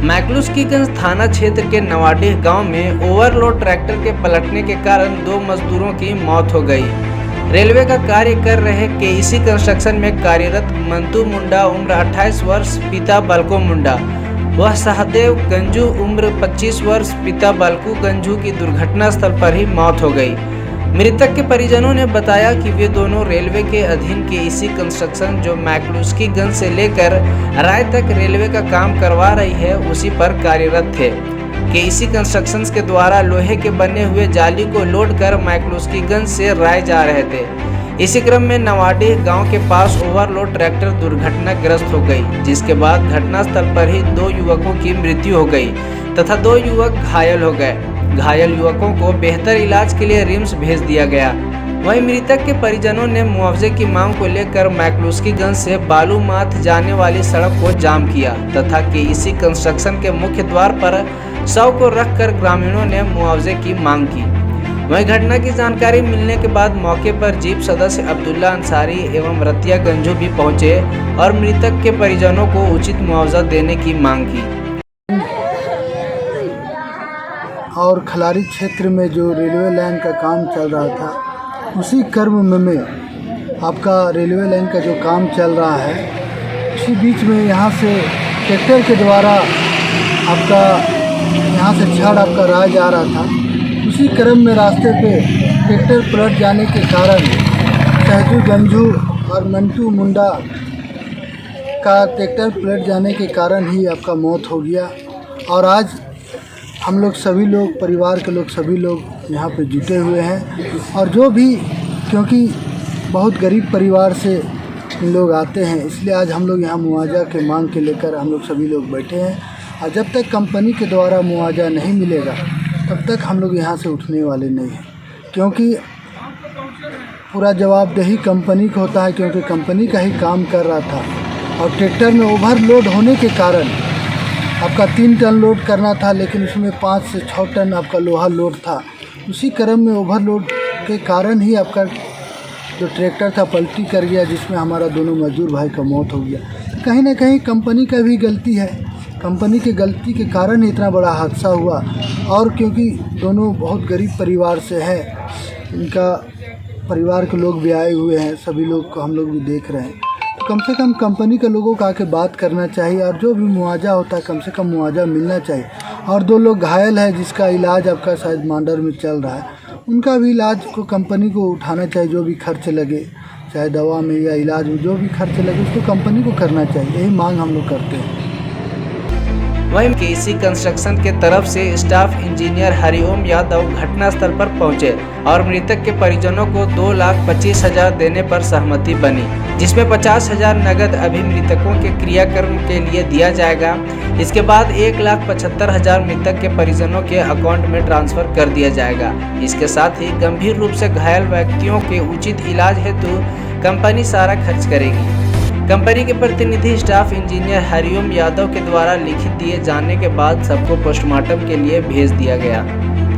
मैक्लुस्कीगंज थाना क्षेत्र के नवाडीह गांव में ओवरलोड ट्रैक्टर के पलटने के कारण 2 मजदूरों की मौत हो गई। रेलवे का कार्य कर रहे केईसी कंस्ट्रक्शन में कार्यरत मंतू मुंडा उम्र 28 वर्ष पिता बलको मुंडा वह सहदेव गंजू उम्र 25 वर्ष पिता बलकू गंजू की दुर्घटना स्थल पर ही मौत हो गई। मृतक के परिजनों ने बताया कि वे दोनों रेलवे के अधीन केईसी कंस्ट्रक्शन जो मैक्लुस्कीगंज से लेकर राय तक रेलवे का काम करवा रही है उसी पर कार्यरत थे। केईसी कंस्ट्रक्शंस के द्वारा लोहे के बने हुए जाली को लोड कर मैक्लुस्कीगंज से राय जा रहे थे। इसी क्रम में नवाडीह गांव के पास ओवरलोड ट्रैक्टर दुर्घटनाग्रस्त हो गई, जिसके बाद घटनास्थल पर ही 2 युवकों की मृत्यु हो गई तथा 2 युवक घायल हो गए। घायल युवकों को बेहतर इलाज के लिए रिम्स भेज दिया गया। वहीं मृतक के परिजनों ने मुआवजे की मांग को लेकर मैक्लुस्कीगंज से बालूमाथ जाने वाली सड़क को जाम किया तथा केईसी कंस्ट्रक्शन के मुख्य द्वार पर शव को रखकर ग्रामीणों ने मुआवजे की मांग की। वहीं घटना की जानकारी मिलने के बाद मौके पर जीप सदस्य अब्दुल्ला अंसारी एवं रतिया गंजू भी पहुंचे और मृतक के परिजनों को उचित मुआवजा देने की मांग की। और खलारी क्षेत्र में जो रेलवे लाइन का काम चल रहा था, उसी क्रम में आपका रेलवे लाइन का जो काम चल रहा है, उसी बीच में यहाँ से ट्रैक्टर के द्वारा आपका यहाँ से छड़ आपका राह जा रहा था। उसी क्रम में रास्ते पे ट्रैक्टर पलट जाने के कारण सहजू गंजू और मंटू मुंडा का ट्रैक्टर पलट जाने के कारण ही आपका मौत हो गया। और आज हम लोग सभी लोग, परिवार के लोग सभी लोग यहाँ पे जुटे हुए हैं और जो भी, क्योंकि बहुत गरीब परिवार से लोग आते हैं, इसलिए आज हम लोग यहाँ मुआवजा के मांग के लेकर हम लोग सभी लोग बैठे हैं। और जब तक कंपनी के द्वारा मुआवजा नहीं मिलेगा तब तक हम लोग यहाँ से उठने वाले नहीं हैं, क्योंकि पूरा जवाबदेही कंपनी का होता है, क्योंकि कंपनी का ही काम कर रहा था। और ट्रैक्टर में ओवरलोड होने के कारण आपका 3 टन लोड करना था, लेकिन उसमें 5 से 6 टन आपका लोहा लोड था। उसी क्रम में ओवरलोड के कारण ही आपका जो ट्रैक्टर था पलटी कर गया, जिसमें हमारा दोनों मजदूर भाई का मौत हो गया। कहीं ना कहीं कंपनी का भी गलती है, कंपनी की गलती के कारण ही इतना बड़ा हादसा हुआ। और क्योंकि दोनों बहुत गरीब परिवार से है, इनका परिवार के लोग भी आए हुए हैं, सभी लोग को हम लोग भी देख रहे हैं, कम से कम कंपनी के लोगों को आके बात करना चाहिए और जो भी मुआवजा होता है कम से कम मुआवजा मिलना चाहिए। और 2 लोग घायल हैं जिसका इलाज आपका शायद मांडर में चल रहा है, उनका भी इलाज को कंपनी को उठाना चाहिए। जो भी खर्च लगे, चाहे दवा में या इलाज में जो भी खर्च लगे, उसको कंपनी को करना चाहिए। यही मांग हम लोग करते हैं। वहीं केईसी कंस्ट्रक्शन के तरफ से स्टाफ इंजीनियर हरिओम यादव घटनास्थल पर पहुंचे और मृतक के परिजनों को 2,25,000 देने पर सहमति बनी, जिसमें 50,000 नगद अभी मृतकों के क्रियाकर्म के लिए दिया जाएगा। इसके बाद 1,75,000 मृतक के परिजनों के अकाउंट में ट्रांसफर कर दिया जाएगा। इसके साथ ही गंभीर रूप से घायल व्यक्तियों के उचित इलाज हेतु कंपनी सारा खर्च करेगी। कंपनी के प्रतिनिधि स्टाफ इंजीनियर हरिओम यादव के द्वारा लिखित दिए जाने के बाद सबको पोस्टमार्टम के लिए भेज दिया गया।